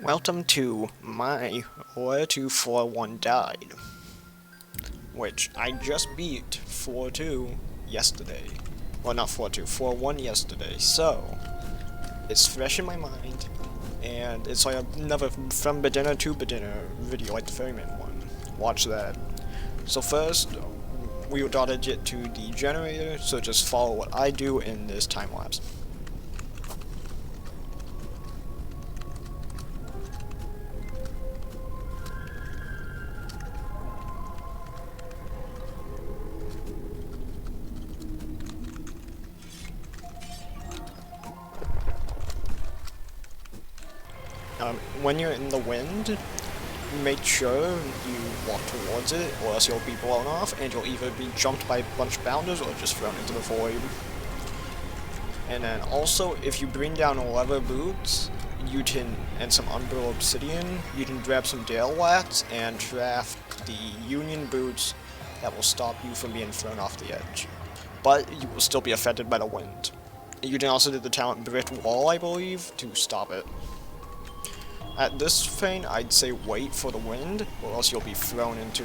Welcome to my Where 241 Died, which I just beat 4-2 yesterday. Well, not 4-2, 4-1 yesterday, so it's fresh in my mind, and it's like another from beginner to beginner video like the Ferryman one. Watch that. So first, we gotta get to the generator, so just follow what I do in this time lapse. When you're in the wind, make sure you walk towards it, or else you'll be blown off, and you'll either be jumped by a bunch of bounders or just thrown into the void. And then also, if you bring down leather boots, you can, and some unbuilt obsidian, you can grab some Dale Lats and craft the Union boots that will stop you from being thrown off the edge. But you will still be affected by the wind. You can also do the talent Brick Wall, I believe, to stop it. At this thing, I'd say wait for the wind, or else you'll be thrown into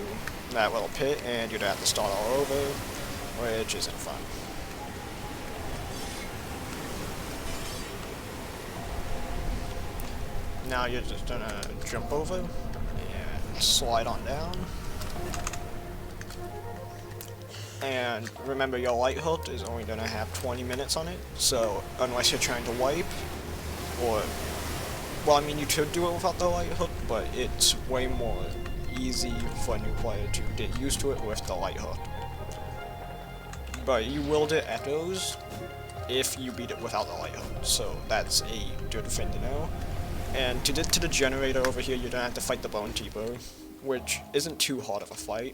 that little pit and you'd have to start all over, which isn't fun. Now you're just gonna jump over and slide on down. And remember, your light hook is only gonna have 20 minutes on it, so unless you're trying to wipe, or well, I mean, you could do it without the light hook, but it's way more easy for a new player to get used to it with the light hook. But you will get echoes if you beat it without the light hook, so that's a good thing to know. And to get to the generator over here, you're gonna have to fight the Bone Keeper, which isn't too hard of a fight.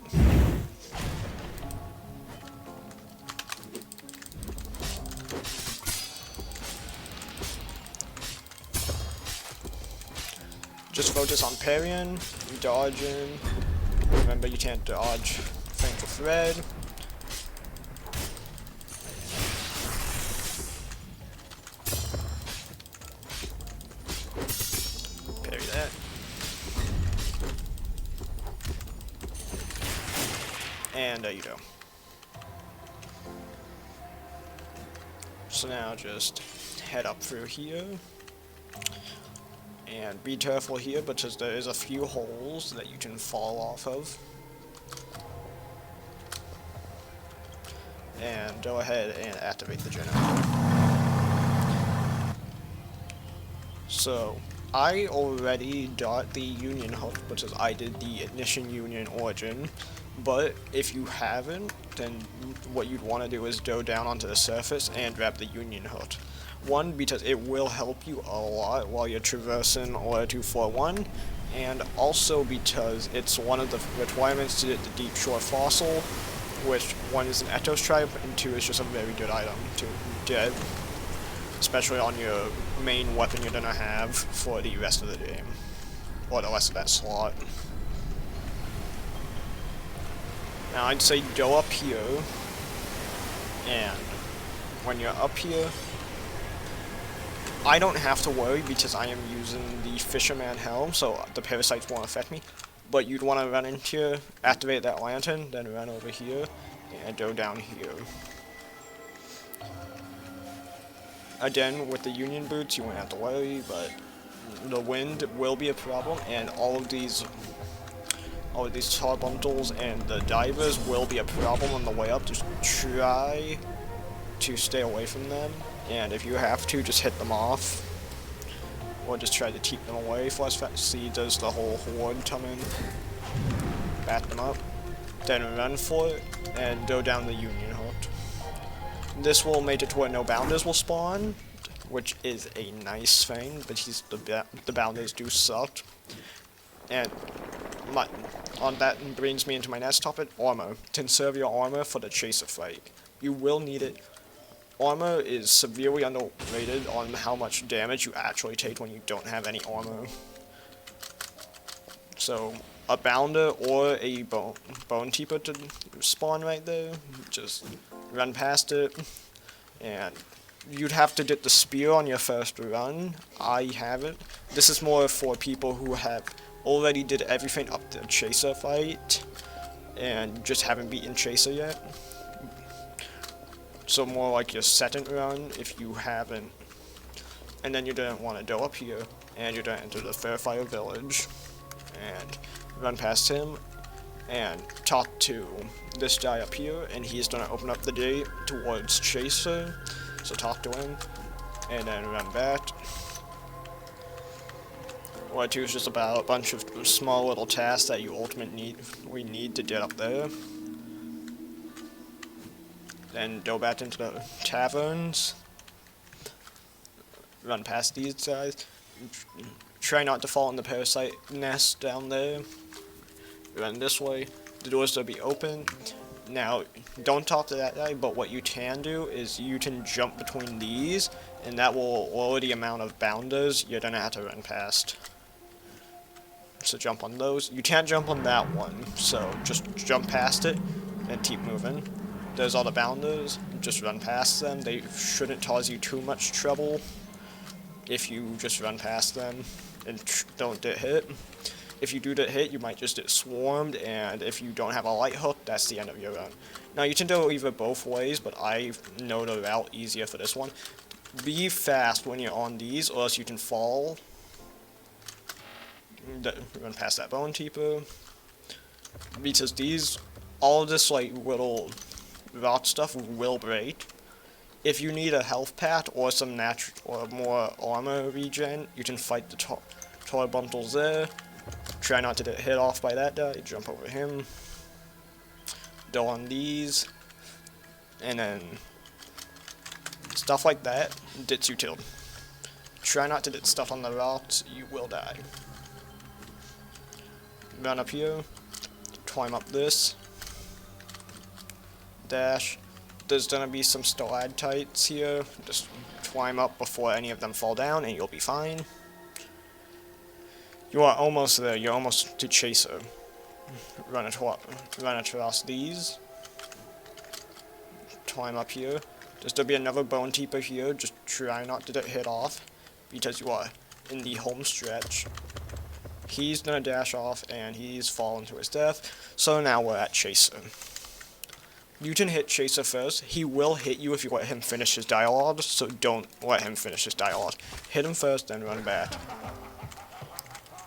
Just focus on parrying, dodging. Remember, you can't dodge Thankful Thread. Parry that. And there you go. So now just head up through here. And be careful here because there is a few holes that you can fall off of. And go ahead and activate the generator. So, I already got the Union hook because I did the Ignition Union Origin, but if you haven't, then what you'd want to do is go down onto the surface and grab the Union hook. One, because it will help you a lot while you're traversing Where 241, and also because it's one of the requirements to get the Deep Shore Fossil, which one is an Ethos Tribe, and two is just a very good item to get, especially on your main weapon you're gonna have for the rest of the game, or the rest of that slot. Now I'd say go up here, and when you're up here, I don't have to worry because I am using the Fisherman Helm, so the parasites won't affect me. But you'd want to run in here, activate that lantern, then run over here, and go down here. Again, with the Union boots, you won't have to worry, but the wind will be a problem, and all of these tarbuntles and the divers will be a problem on the way up. Just try to stay away from them. And if you have to, just hit them off. Or just try to keep them away for as fast. See, does the whole horde come in? Bat them up. Then run for it, and go down the Union hook. This will make it to where no bounders will spawn, which is a nice thing, but the bounders do suck. And on that brings me into my next topic, armor. Conserve your armor for the chaser fight. You will need it. Armor is severely underrated on how much damage you actually take when you don't have any armor. So, a bounder or a bone keeper to spawn right there, just run past it, and you'd have to get the spear on your first run. I haven't. This is more for people who have already did everything up to Chaser fight and just haven't beaten Chaser yet. So more like your second run if you haven't. And then you're gonna want to go up here and you're gonna enter the Fairfire village and run past him and talk to this guy up here, and he's gonna open up the gate towards Chaser. So talk to him, and then run back. What 2 is just about a bunch of small little tasks that you we need to get up there. Then go back into the taverns. Run past these guys. Try not to fall in the parasite nest down there. Run this way. The doors will be open. Now, don't talk to that guy, but what you can do is you can jump between these, and that will lower the amount of bounders you're gonna have to run past. So jump on those. You can't jump on that one, so just jump past it and keep moving. There's all the bounders. Just run past them. They shouldn't cause you too much trouble if you just run past them and don't get hit. If you do get hit, you might just get swarmed, and if you don't have a light hook, that's the end of your run. Now, you can go either both ways, but I know the route easier for this one. Be fast when you're on these, or else you can fall. Run past that bone keeper. Because all of this like little rock stuff will break. If you need a health pack or some natural or more armor regen, you can fight the toy bundles there. Try not to get hit off by that guy. Jump over him. Go on these, and then stuff like that gets you killed. Try not to get stuff on the rocks. You will die. Run up here. Climb up this. Dash. There's gonna be some stalactites here. Just climb up before any of them fall down, and you'll be fine. You are almost there. You're almost to Chaser. Run across these. Climb up here. There's gonna be another bone keeper here. Just try not to get hit off, because you are in the home stretch. He's gonna dash off, and he's fallen to his death. So now we're at Chaser. You can hit Chaser first. He will hit you if you let him finish his dialogue, so don't let him finish his dialogue. Hit him first, then run back.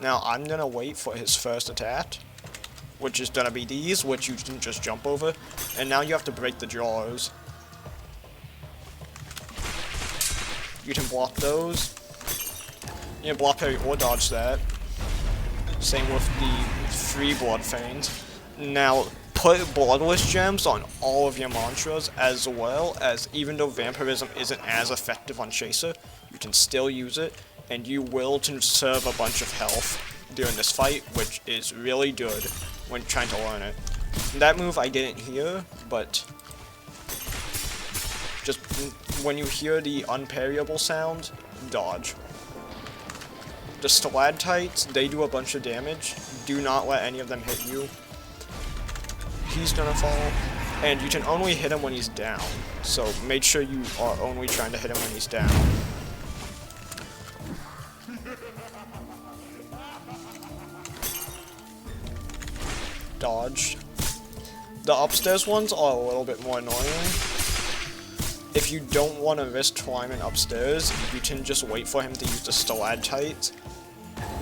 Now, I'm gonna wait for his first attack, which is gonna be these, which you can just jump over. And now you have to break the jaws. You can block those. You can block parry or dodge that. Same with the 3 blood feigns. Now, put bloodless gems on all of your mantras, as well as, even though vampirism isn't as effective on Chaser, you can still use it, and you will conserve a bunch of health during this fight, which is really good when trying to learn it. That move I didn't hear, but just when you hear the unparryable sound, dodge. The stalactites, they do a bunch of damage. Do not let any of them hit you. He's gonna fall, and you can only hit him when he's down, so make sure you are only trying to hit him when he's down. Dodge. The upstairs ones are a little bit more annoying. If you don't want to risk climbing upstairs, you can just wait for him to use the stalactites,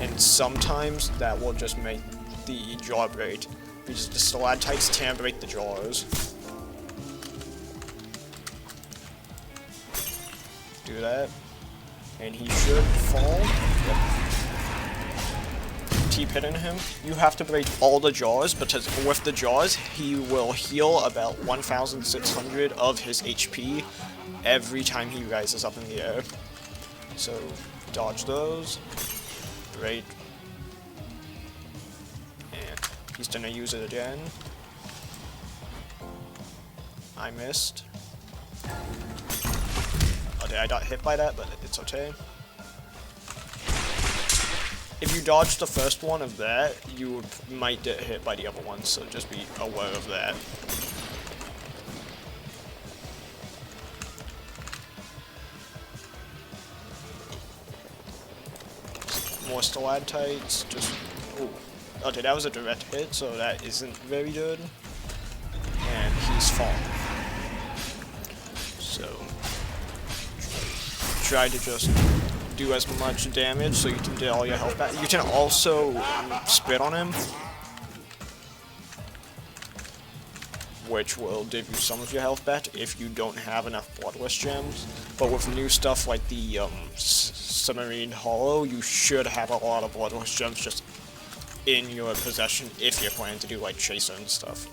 and sometimes that will just make the jaw break, because the stalactites can break the jaws. Do that, and he should fall. Yep. Keep hitting him. You have to break all the jaws, because with the jaws, he will heal about 1,600 of his HP every time he rises up in the air. So, dodge those. Great. And he's gonna use it again. I missed. Okay, I got hit by that, but it's okay. If you dodge the first one of that, you might get hit by the other one, so just be aware of that. stalactites. Just ooh. Okay, that was a direct hit, so that isn't very good. And he's fallen. So try to just do as much damage so you can get all your health back. You can also spit on him, which will give you some of your health back if you don't have enough bloodless gems. But with new stuff like the submarine hollow, you should have a lot of bloodless gems just in your possession if you're planning to do like chaser and stuff.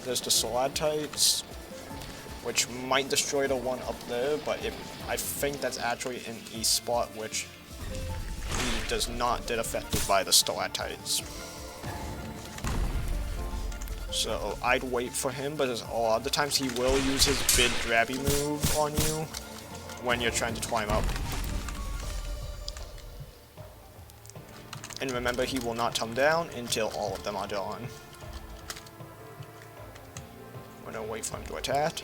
There's the stalactites, which might destroy the one up there, but I think that's actually in a spot which he does not get affected by the stalactites. So I'd wait for him, but a lot of the times he will use his big grabby move on you when you're trying to climb up. And remember, he will not come down until all of them are gone. We're gonna wait for him to attack.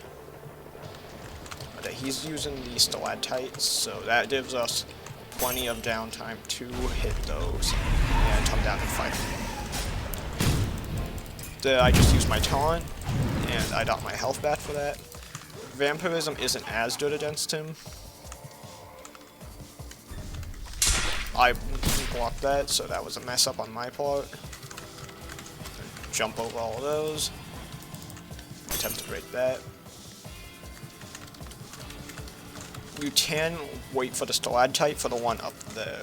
Okay, he's using the stalactites, so that gives us plenty of downtime to hit those and come down and fight. I just used my taunt, and I got my health back for that. Vampirism isn't as good against him. I blocked that, so that was a mess up on my part. Jump over all of those. Attempt to break that. You can wait for the stalactite for the one up there.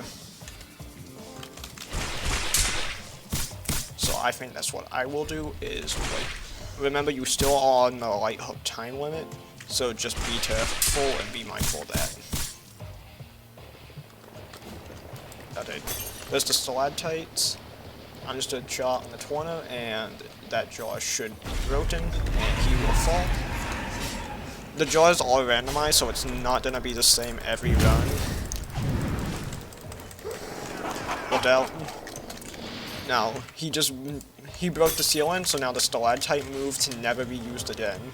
So I think that's what I will do is wait. Remember, you still are on the light hook time limit, so just be careful and be mindful of that. Okay, there's the stalactites. I'm just gonna shot on the corner, and that jaw should be broken, and he will fall. The jaws are randomized, so it's not gonna be the same every run. Look out. Now, he broke the ceiling, so now the stalactite move can never be used again,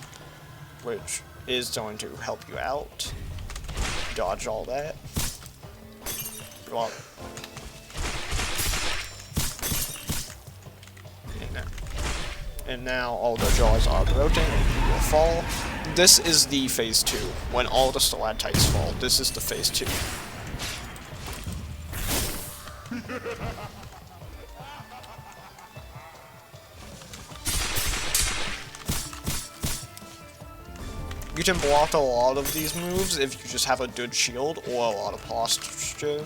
which is going to help you out. Dodge all that. Well, and now all the jaws are broken and he will fall. This is the phase 2. When all the stalactites fall, this is the phase 2. You can block a lot of these moves if you just have a good shield or a lot of posture,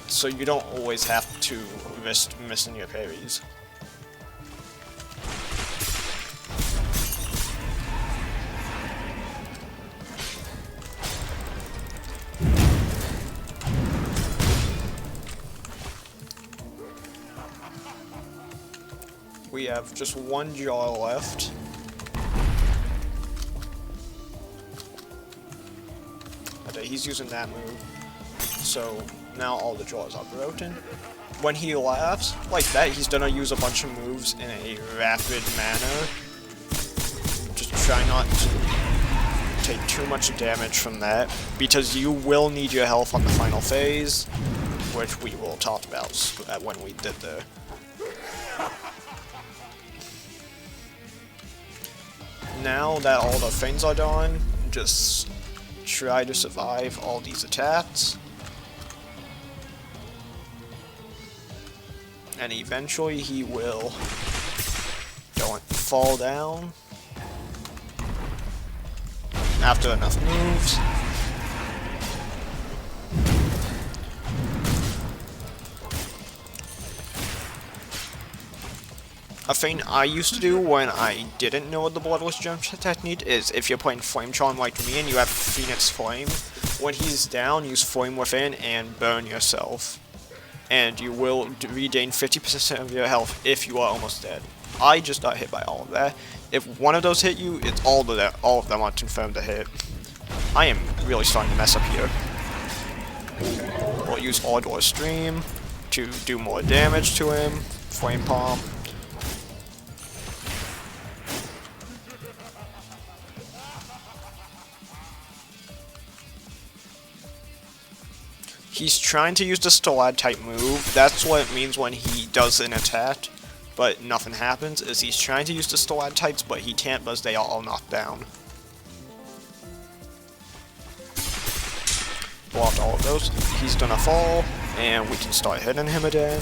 so you don't always have to risk missing your parries. We have just one jaw left. Okay, he's using that move. So now all the jaws are broken. When he laughs like that, he's gonna use a bunch of moves in a rapid manner. Just try not to take too much damage from that, because you will need your health on the final phase, which we will talk about when we did the... Now that all the things are done, just try to survive all these attacks. And eventually he will fall down after enough moves. A thing I used to do when I didn't know the bloodless gem technique is, if you're playing Flame Charm like me and you have Phoenix Flame, when he's down, use Flame Within and burn yourself. And you will regain 50% of your health if you are almost dead. I just got hit by all of that. If one of those hit you, it's all of them are confirmed to hit. I am really starting to mess up here. We'll use Ardor Stream to do more damage to him. Flame Palm. He's trying to use the stalactite move. That's what it means when he does an attack, but nothing happens, is he's trying to use the stalactites, but he can't because they are all knocked down. Blocked all of those. He's gonna fall, and we can start hitting him again.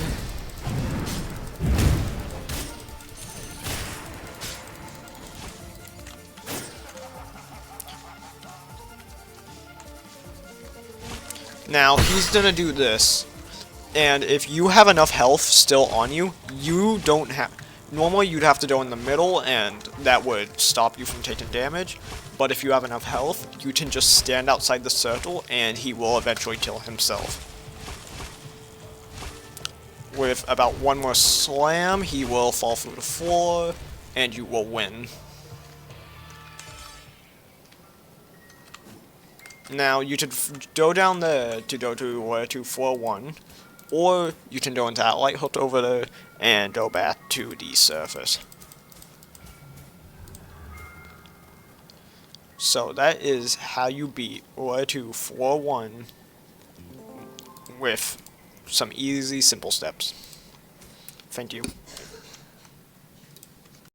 Now, he's gonna do this, and if you have enough health still on you, you don't have... Normally, you'd have to go in the middle, and that would stop you from taking damage, but if you have enough health, you can just stand outside the circle, and he will eventually kill himself. With about one more slam, he will fall through the floor, and you will win. Now, you could go down there to go to where to floor 1, or you can go into that light hook over there and go back to the surface. So that is how you beat where to floor 1 with some easy, simple steps. Thank you.